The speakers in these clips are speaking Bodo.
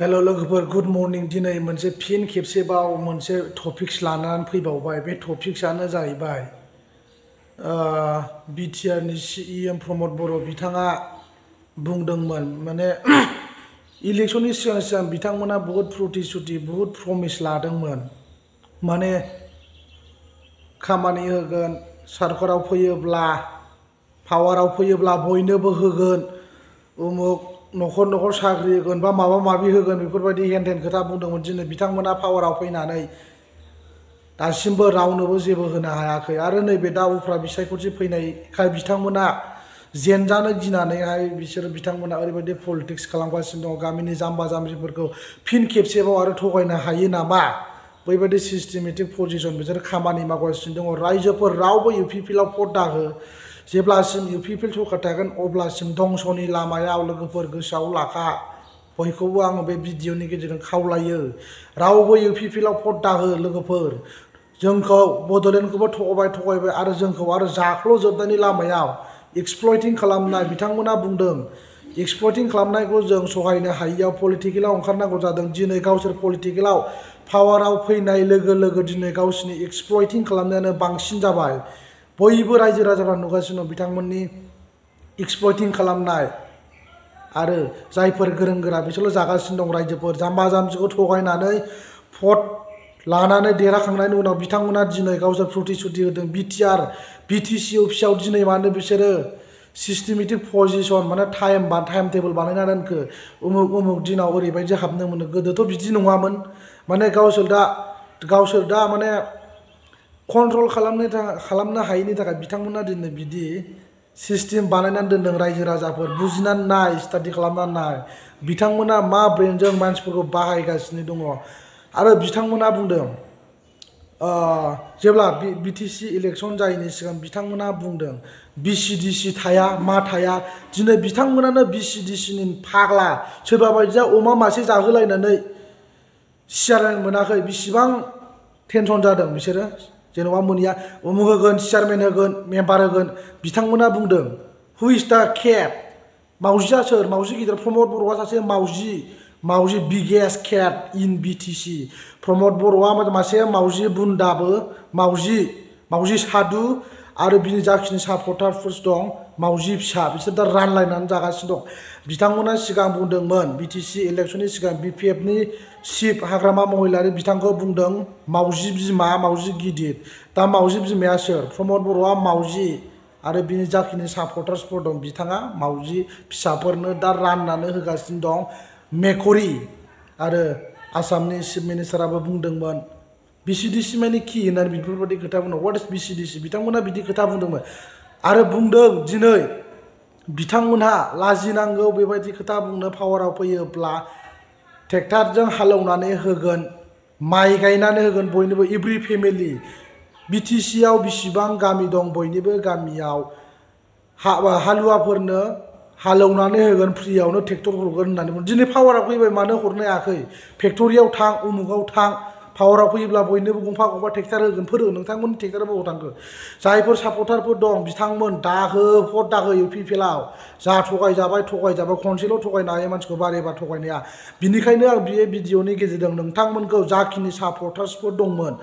हेल' लोगोफोर गुड मर्निं दिनै मोनसे फिन खेबसेबाव मोनसे टपिक्स लानानै फैबावबाय बे टपिक्सआनो जाहैबाय बिटिआरनि सिएम प्रमद बर' बिथाङा बुंदोंमोन माने इलेक्शननि सिगां सिगां बिथांमोना बहुत प्रतिश्रुति बहुत प्रमिस लादोंमोन माने खामानि होगोन सरकाराव फैयोब्ला पावाराव फैयोब्ला बयनोबो होगोन उमुक न'खर न'खर साख्रि होगोन बा माबा माबि होगोन बेफोरबायदि हेन टेन खोथा बुंदोंमोन दिनै बिथांमोना पावाराव फैनानै दासिमबो रावनोबो जेबो होनो हायाखै आरो नैबे दा उफ्रा बिसायख'थि फैनायखाय बिथांमोना जेनजानो गिनानैहाय बिथांमोना ओरैबायदि पलिटिक्स खालामगासिनो दङ गामिनि जाम्बा जाम्बिफोरखौ फिन खेबसेबाव आरो थगायनो हायो नामा बैबायदि सिस्टेमेटिक पजिशन बिसोर खामानि मावगासिनो दङ रायजोफोर रावबो इउपिपिएलआव भट दाहो जेब्लासिम इउपिपिएल सरकार थागोन अब्लासिम दंसनि लामायाव लोगोफोर गोसोआव लाखा बयखौबो आङो बे भिडिअनि गेजेरजों खावलायो रावबो इउपिपिएलआव भट दाहो लोगोफोर जोंखौ बड'लेण्डखौबो थगायबाय आरो जोंखौ आरो जाख्ल'जोबनायनि लामायाव एक्सप्लयटिं खालामनाय बिथांमोना बुंदों एक्सप्लयटिं खालामनायखौ जों सहायनो हायियाव पलिटिकेलाव ओंखारनांगौ जादों दिनै गावसोर पलिटिकेलाव पावाराव फैनाय लोगो लोगो दिनै गावसिनि एक्सप्लयटिं खालामनायानो बांसिन जाबाय बयबो रायजो राजाफ्रा नुगासिनो दं बिथांमोननि एक्सप्लयटिं खालामनाय आरो जायफोर गोरों गोरा बिसोरल' जागासिनो दं रायजोफोर जाम्बा जाम्बिखौ थगायनानै भट लानानै देरहाखांनायनि उनाव बिथांमोना दिनै गावसोर प्रतिश्रुति होदों बिटिसि अफिसाव दिनै मानो बिसोरो सिस्टेमेटिक पजिशन माने टाइम टेबोल बानायना दोनखो उमुक दिनाव ओरैबायदि हाबनो मोनो गोदोथ' बिदि नङामोन माने गावसोर दा माने कन्ट्रल खालामनो हायैनि थाखाय बिथांमोना दिनै बिदि सिस्टेम बानायनानै दोनदों रायजो राजाफोर बुजिनानै नाय स्टाडि खालामनानै नाय बिथांमोना मा ब्रेनजों मानसिफोरखौ बाहायगासिनो दङ आरो बिथांमोना बुंदों जेब्ला बिटिसि इलेक्शन जायैनि सिगां बिथांमोना बुंदों बिसिडिसि थाया मा थाया दिनै बिथांमोनानो बिसिडिसिनि फाग्ला सोरबा बायदिया अमा मासे जाहोलायनानै सियारमेन मोनाखै बेसेबां टेनसन जादों बिसोरो जेन'बा मोनैया उमुक होगोन चेयारमेन होगोन मेम्बार होगोन बिथांमोना बुंदों हु इज दा केट मावजिया सोर मावजि गिदिर प्रमद बर'आ सासे मावजि बिगेस्ट केट इन बिटिसि प्रमद बर'आ मासे मावजि बुन्दाबो मावजि सादु आरो बिनि जाखिनि सापर्टारफोर दं मावजि फिसा बिसोर दा रानलायनानै जागासिनो दं बिथांमोना सिगां बुंदोंमोन बिटिसि इलेक्शननि सिगां बिपिएफनि चिफ हाग्रामा महिलारि बिथांखौ बुंदों मावजि बिमा मावजि गिदिर दा मावजि बिमाया सोर प्रमद बर'आ मावजि आरो बिनि जाखिनि सापर्टार्सफोर दं बिथाङा मावजि फिसाफोरनो दा राननानै होगासिनो दं मेकरि आरो आसामनि चिफ मिनिस्टाराबो बुंदोंमोन बिसिडिसि माने कि होननानै बेफोरबायदि खोथा बुंदों व्हाट इज बिसिडिसि बिथांमोना बिदि खोथा बुंदोंमोन आरो बुंदों दिनै बिथांमोनहा लाजिनांगौ बेबायदि खोथा बुंनो पावाराव फैयोब्ला ट्रेक्टरजों हालेवनानै होगोन माइ गायनानै होगोन बयनोबो एभ्रि फेमिलि बिटिसिआव बेसेबां गामि दं बयनिबो गामियाव हालुवाफोरनो हालेवनानै होगोन फ्रियावनो ट्रेक्टर हरगोन होननानै बुंदों दिनै पावाराव फैबाय मानो हरनो हायाखै फेक्ट'रियाव थां उमुकाव थां पावाराव फैयोब्ला बयनोबो गंफा ट्रेक्टर होगोन फोरों नोंथांमोननि ट्रेक्टरा बबाव थांखो जायफोर सापर्टारफोर दं बिथांमोन दाहो भट दाहो इउपिपिएलआव जा थगायजाबाय खनसेल' थगायनो हायो मानसिखौ बारे बार थगायनो हाया बिनिखायनो आं बे भिडिअनि गेजेरजों नोंथांमोनखौ जाखिनि सापर्टार्सफोर दंमोन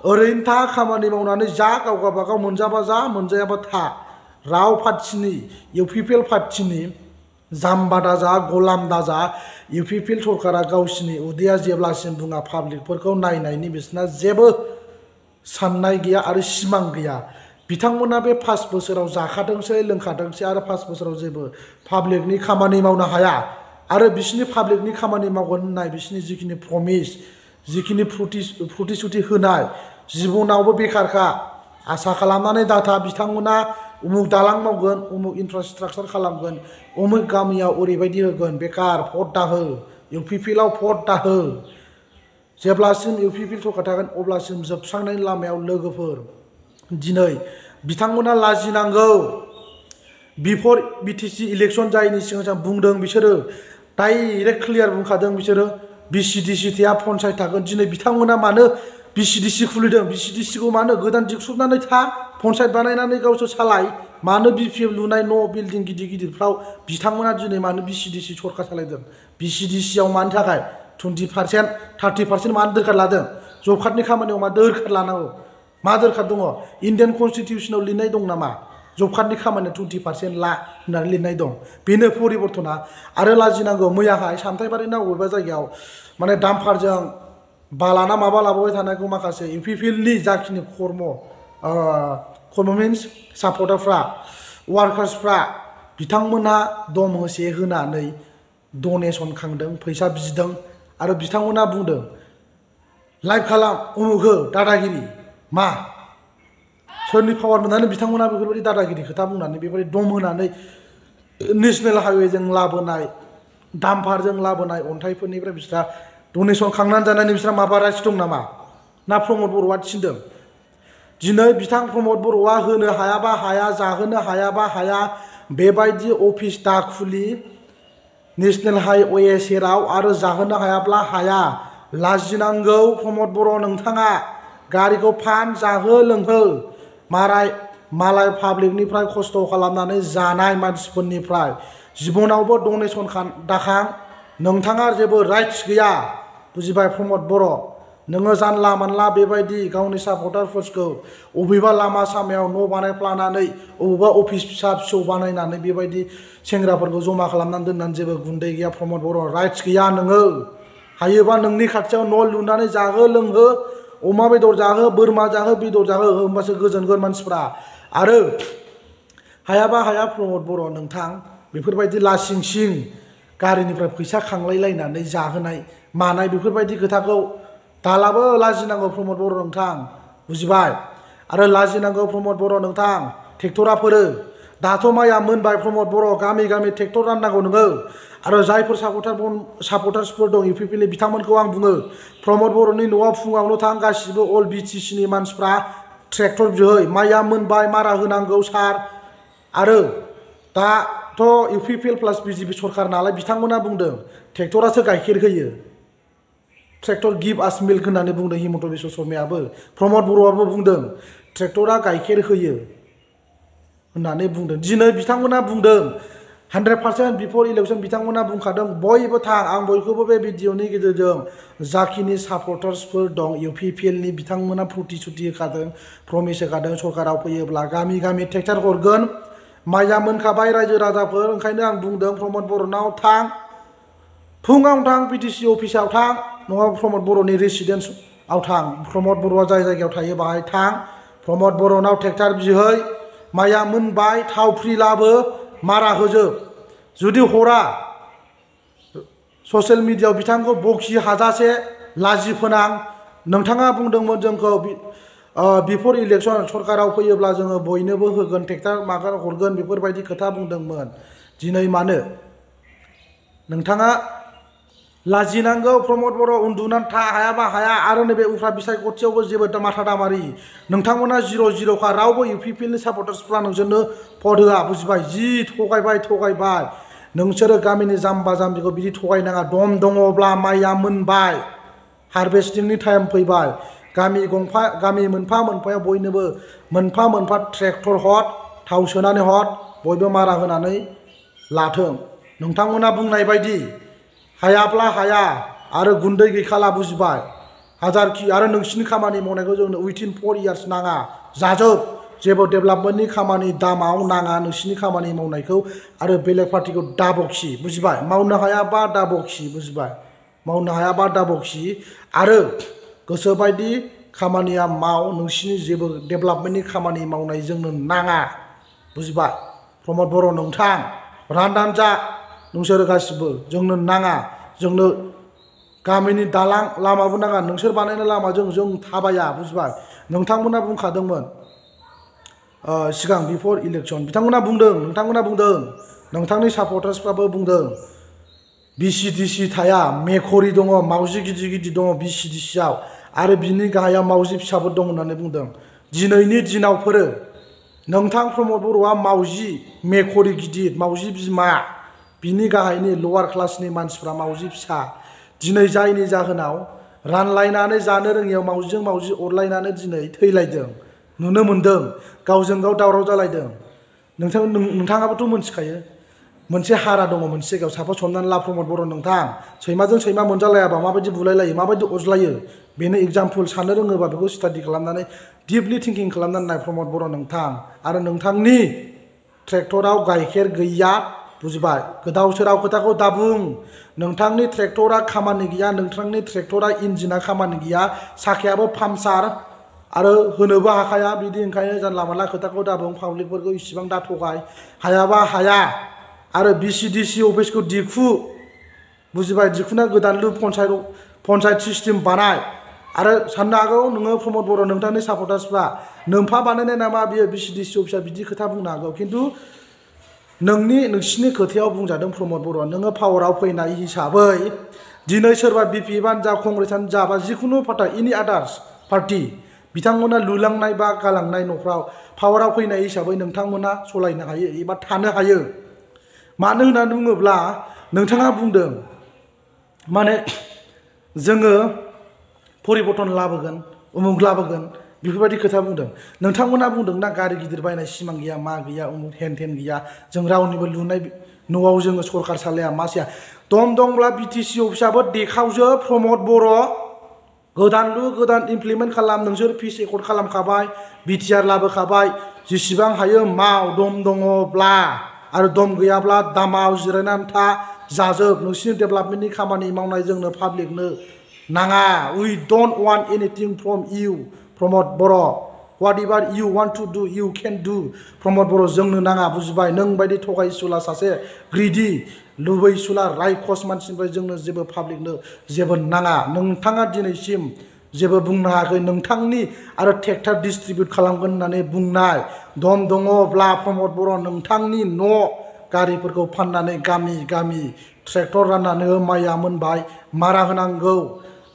ओरैनो था खामानि मावनानै जा गाव गावबागाव मोनजाबा जा मोनजायाबा था राव पार्टिनि इउपिपिएल पार्टिनि जाम्बा दाजा गलाम दाजा इउपिपिएल सरकारा गावसिनि उदैया जेब्लासिम बुङा पाब्लिकफोरखौ नायनायनि बिसोरना जेबो साननाय गैया आरो सिमां गैया बिथांमोना बे 5 बोसोराव जाखादोंसै लोंखादोंसै आरो 5 बोसोराव जेबो पाब्लिकनि खामानि मावनो हाया आरो बिसोरनि पाब्लिकनि खामानि मावगोन होननाय बिसोरनि जिखिनि प्रमिस जिखिनि प्रतिश्रुति होनाय जिबनावबो बेखारखा आसा खालामनानै दाथा बिथांमोना उमुक दालां मावगोन उमुक इनफ्रास्ट्राक्चार खालामगोन उमुक गामियाव ओरैबायदि होगोन बेकार भट दाहो इउपिपिएलआव भट दाहो जेब्लासिम इउपिपिएल सरकार थागोन अब्लासिम जोबस्रांनायनि लामायाव लोगोफोर दिनै बिथांमोना लाजिनांगौ बिफोर बिटिसि इलेक्शन जायैनि सिगां बुंदों बिसोरो डाइरेक्ट क्लियार बुंखादों बिसोरो बिसिडिसि थाया पन्सायत थागोन दिनै बिथांमोना मानो बिसिडिसि खुलिदों बिसिडिसिखौ मानो गोदान दिगसुबनानै था पन्सायत बानायनानै गावसोर सालाय मानो बिपिएफ लुनाय न' बिल्डिं गिदिर गिदिरफ्राव बिथांमोना दिनै मानो बिसिडिसि सरकार सालायदों बिसिडिसिआव मानि थाखाय 20% 30% मानो दोरखार लादों जब कार्डनि खामानियाव मा दोरखार लानांगौ मा दोरखार दङ इन्डियान कनस्टिटिउसनाव लिरनाय दं नामा जब कार्डनि खामानियाव 20% ला होननानै लिरनाय दं बेनो परिबर्तना आरो लाजिनांगौ मैयाहाय सामथाइबारिना बबेबा जायगायाव माने डाम्पारजों बालाना माबा लाबोबाय थानायखौ माखासे इउपिपिएलनि जाखिनि खर्म मिन्स सापर्टारफ्रा वार्कार्सफ्रा बिथांमोना दम होसे होनानै डनेसन खांदों फैसा बिदों आरो बिथांमोना बुंदों लाइभ खालाम उमुक हो दादागिरि मा सोरनि पावार मोननानै बिथांमोना बेफोरबायदि दादागिरि खोथा बुंनानै बेबायदि दम होनानै नेशनेल हाइवेजों लाबोनाय डाम्पारजों लाबोनाय अन्थाइफोरनिफ्राय बिस्रा डनेसन खांनानै जानायनि बिस्रा माबा राइट्स दं नामा ना प्रमद बर'आ थिनदों दिनै बिथां प्रमद बर'आ होनो हायाबा हाया जाहोनो हायाबा हाया बेबायदि अफिस दाखुलि नेशनेल हाइवे सेराव आरो जाहोनो हायाब्ला हाया लाजिनांगौ प्रमद बर' नोंथाङा गारिखौ फान जाहो लोंहो मालाय पाब्लिकनिफ्राय खस्थ' खालामनानै जानाय मानसिफोरनिफ्राय जिबनावबो डनेसन दाखां नोंथाङा जेबो राइट्स गैया बुजिबाय प्रमद बर' नोङो जानला मानला बेबायदि गावनि सापर्टारफोरखौ अबेबा लामा सामायाव न' बानायफ्लानानै अबेबा अफिस फिसा फिसौ बानायनानै बेबायदि सेंग्राफोरखौ जमा खालामनानै दोननानै जेबो गुन्दै गैया प्रमद बर' राइट्स गैया नोङो हायोबा नोंनि खाथियाव न' लुनानै जाहो लोंहो अमा बेदर जाहो बोरमा जाहो बेदर जाहो होमबासो गोजोनगोन मानसिफ्रा आरो हायाबा हाया प्रमद बर' नोंथां बेफोरबायदि लासिं सिं गारिनिफ्राय फैसा खांलायलायनानै जाहोनाय मानाय बेफोरबायदि खोथाखौ दालाबो लाजिनांगौ प्रमद बर' नोंथां बुजिबाय आरो लाजिनांगौ प्रमद बर' नोंथां ट्रेक्टराफोरो दाथ' माइया मोनबाय प्रमद बर' गामि गामि ट्रेक्टर राननांगौ नोङो आरो जायफोर सापर्टार्सफोर दं इउपिपिएलनि बिथांमोनखौ आं बुङो प्रमद बर'नि न'आव फुङावनो थां गासिबो अल बिटिसिनि मानसिफ्रा ट्रेक्टर बिहै माइया मोनबाय मारा होनांगौ सार आरो दाथ' इउपिपिएल प्लास बिजेपि सरकार नालाय बिथांमोना बुंदों ट्रेक्टरासो गाइखेर होयो ट्रेक्टर गिभ आस मिल्क होननानै बुंदों हिमन्त बिश्व शर्मायाबो प्रमद बर'आबो बुंदों ट्रेक्टरा गाइखेर होयो होननानै बुंदों दिनै बिथांमोना बुंदों 100% बिफोर इलेक्शन बिथांमोना बुंखादों बयबो थां आं बयखौबो बे भिडिअनि गेजेरजों जाखिनि सापर्टार्सफोर दं इउपिपिएलनि बिथांमोना प्रतिश्रुति होखादों प्रमिस होखादों सरकाराव फैयोब्ला गामि गामि ट्रेक्टर हरगोन माइया मोनखाबाय रायजो राजाफोर ओंखायनो आं बुंदों प्रमद बर'नाव थां फुङाव थां बिटिसि अफिसाव थां नङाबा प्रमद बर'नि रेसिडेन्सआव थां प्रमद बर'आ जाय जायगायाव थायो बाहाय थां प्रमद बर'नाव ट्रेक्टर बिहै माइया मोनबाय थाव फ्रि लाबो मारा होजोब जुदि हरा ससियेल मिडियायाव बिथांखौ बखि हाजासे लाजि फोनां नोंथाङा बुंदोंमोन जोंखौ बिफोर इलेक्शन सरकाराव फैयोब्ला जोङो बयनोबो होगोन ट्रेक्टर मागोन हरगोन बेफोरबायदि खोथा बुंदोंमोन दिनै मानो नोंथाङा लाजिनांगौ प्रमद बर' उन्दुनानै था हायाबा हाया आरो नैबे उफ्रा बिसायख'थियावबो जेबो माथा दामारि नोंथांमोना 0-0खा रावबो इउपिपिएलनि सापर्टार्सफ्रा नोंसोरनो भट होआ बुजिबाय जि थगायबाय नोंसोरो गामिनि जाम्बा जाम्बिखौ बिदि थगायनाङा दम दङब्ला माइया मोनबाय हारभेस्टिंनि टाइम फैबाय गामि मोनफा मोनफायाव बयनोबो मोनफा ट्रेक्टर हट थाव सोनानै हट बयबो मारा होनानै लाथों नोंथांमोना बुंनाय बायदि हायाब्ला हाया आरो गुन्दै गैखाला बुजिबाय हाजारखि आरो नोंसिनि खामानि मावनायखौ जोंनो उइथिन 4 इयार्स नाङा जाजोब जेबो डेभेलपमेन्टनि खामानि दामाव नाङा नोंसिनि खामानि मावनायखौ आरो बेलेग पार्टिखौ दाबखि बुजिबाय मावनो हायाबा दाबखि बुजिबाय मावनो हायाबा दाबखि आरो गोसोबायदि खामानिया माव नोंसिनि जेबो डेभेलपमेन्टनि खामानि मावनाय जोंनो नाङा बुजिबाय प्रमद बर' नोंथां राननानै जा नोंसोर गासिबो जोंनो नाङा जोंनो गामिनि दालां लामाबो नाङा नोंसोर बानायनाय लामाजों जों थाबाया बुजिबाय नोंथांमोना बुंखादोंमोन सिगां बिफोर इलेक्शन बिथांमोना बुंदों नोंथांनि सापर्टार्सफ्राबो बुंदों बिसिडिसि थाया मेखरि दङ मावजि गिदिर दङ बिसिडिसिआव आरो बिनि गाहायाव मावजि फिसाबो दं होननानै बुंदों दिनैनि दिनावफोरो नोंथां प्रमद बर'आ मावजि मेखरि गिदिर मावजि बिमा बिनि गाहायनि लवार क्लासनि मानसिफ्रा मावजि फिसा दिनै जायनि जाहोनाव रानलायनानै जानो रोङियाव मावजिजों मावजि अरलायनानै दिनै थैलायदों नुनो मोनदों गावजों गाव दावराव जालायदों नोंथाङाबोथ' मोनथिखायो मोनसे हारा दङ मोनसे जायगायाव साफा हमनानै ला प्रमद बर' नोंथां सैमाजों सैमा मोनजालायाबा माबायदि बुलायलायो माबायदि अज्लायो बेनो एग्जाम्पल साननो रोङोबा बेखौ स्टाडि खालामनानै डिपलि थिंकिं खालामनानै नाय प्रमद बर' नोंथां आरो नोंथांनि ट्रेक्टराव गाइखेर गैया बुजिबाय गोदाव सोराव खोथाखौ दाबुं नोंथांनि ट्रेक्टरा खामानि गैया नोंथांनि ट्रेक्टरा इन्जिना खामानि गैया साखायाबो पामचार आरो होनोबो हाखाया बिदि ओंखायनो जानला मानला खोथाखौ दाबुं पाब्लिकफोरखौ इसिबां दा थगाय हायाबा हाया आरो बिसिडिसि अफिसखौ दिखु बुजिबाय दिखुना गोदान लुप पन्सायत सिस्टेम बानाय आरो साननो हागौ नोङो प्रमद बर' नोंथांनि सापर्टार्सफ्रा नोंफा बानायनाय नामा बियो बिसिडिसि अफिसा बिदि खोथा बुंनो हागौ खिन्थु नोंसिनि खोथायाव बुंजादों प्रमद बर' नोङो पावाराव फैनाय हिसाबै दिनै सोरबा बिपिएफआनो जा कंग्रेसआनो जा बा जिखुनु पार्टी एनि आदार्स पार्टी बिथांमोना लुलांनाय बा गालांनाय न'फ्राव पावाराव फैनाय हिसाबै नोंथांमोना सलायनो हायो एबा थानो हायो मानो होननानै बुङोब्ला नोंथाङा बुंदों माने जोङो परिबर्तन लाबोगोन उमुक लाबोगोन बेफोरबायदि खोथा बुंदों नोंथांमोना बुंदों ना गारि गिदिर बायनाय सिमां गैया मा गैया उमुक हेन थेन गैया जों रावनिबो लुनाय न'आव जोङो सरकार सालाया मा साया दम दंब्ला बिटिसि अफिसाबो देखावजोब प्रमद बर' गोदान लु गोदान इमप्लिमेन्ट खालाम नोंसोर फिस एकर्ड खालामखाबाय बिटिआर लाबोखाबाय जेसेबां हायो माव दम दङब्ला आरो दम गैयाब्ला दामाव जिरायनानै था जाजोब नोंसिनि डेभेलपमेन्टनि खामानि मावनाय जोंनो पाब्लिकनो नाङा we don't want anything from you Pramod बर' whatever you want to do you can do Pramod बर' जोंनो नाङा बुजिबाय नों बायदि थगायसुला सासे ग्रिडि लुबैसुला रायखस मानसिनिफ्राय जोंनो जेबो पाब्लिकनो जेबो नाङा नोंथाङा दिनैसिम जेबो बुंनो हायाखै नोंथांनि आरो ट्रेक्टर डिस्ट्रिबिउट खालामगोन होननानै बुंनाय दम दङब्ला प्रमद बर' नोंथांनि न' गारिफोरखौ फाननानै गामि गामि ट्रेक्टर राननानै माइया मोनबाय मारा होनांगौ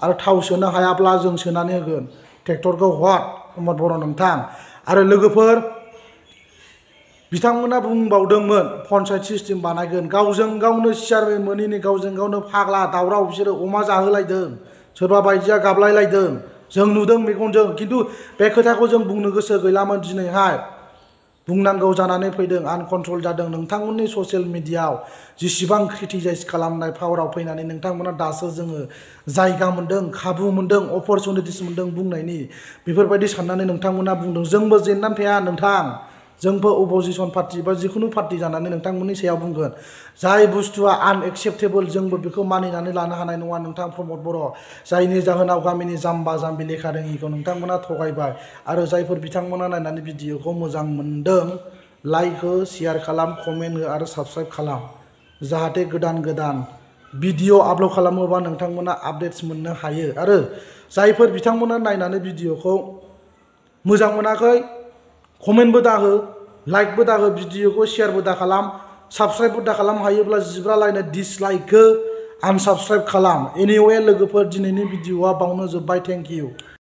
आरो थाव सोनो हायाब्ला जों सोनानै होगोन ट्रेक्टरखौ हर प्रमद बर' नोंथां आरो लोगोफोर बिथांमोना बुंबावदोंमोन पन्सायत सिस्टेम बानायगोन गावजों गावनो चेयारमेन मोनैनि गावजों गावनो फाग्ला दावराव बिसोरो अमा जाहोलायदों सोरबा बायदिया गाबलायलायदों जों नुदों मेगनजों खिन्थु बे खोथाखौ जों बुंनो गोसो गैलामोन दिनैहाय बुंनांगौ जानानै फैदों आनकन्ट्रल जादों नोंथांमोननि ससियेल मिडियाआव जेसेबां क्रिटिसाइज खालामनाय पावाराव फैनानै नोंथांमोना दासो जोङो जायगा मोन्दों खाबु मोन्दों अपरचुनिटिस मोन्दों बुंनायनि बेफोरबायदि साननानै नोंथांमोना बुंदों जोंबो जेननानै थाया नोंथां जोंबो अपोजिसन पार्टी बा जिखुनु पार्टी जानानै नोंथांमोननि सायाव बुंगोन जाय बुस्थुआ आनएक्सेप्टेबल जोंबो बेखौ मानिनानै लानो हानाय नङा नोंथां प्रमद बर' जायनि जाहोनाव गामिनि जाम्बा जाम्बि लेखा रोङिखौ नोंथांमोना थगायबाय आरो जायफोर बिथांमोना नायनानै भिडिअखौ मोजां मोनदों लाइक हो शेयार खालाम कमेन्ट हो आरो साबस्क्राइब खालाम जाहाथे गोदान गोदान भिडिअ आपल'ड खालामोबा नोंथांमोना आपडेट्स मोननो हायो आरो जायफोर बिथांमोना नायनानै भिडिअखौ मोजां मोनाखै कमेन्टबो दाहो लाइकबो दाहो भिडिअखौ शेयारबो दा खालाम साबस्क्राइबबो दा खालाम हायोब्ला जिब्रालायनो डिसलाइकखौ आनसाबस्क्राइब खालाम एनिवे लोगोफोर दिनैनि भिडिअआ बावनो जोब्बाय थेंक इउ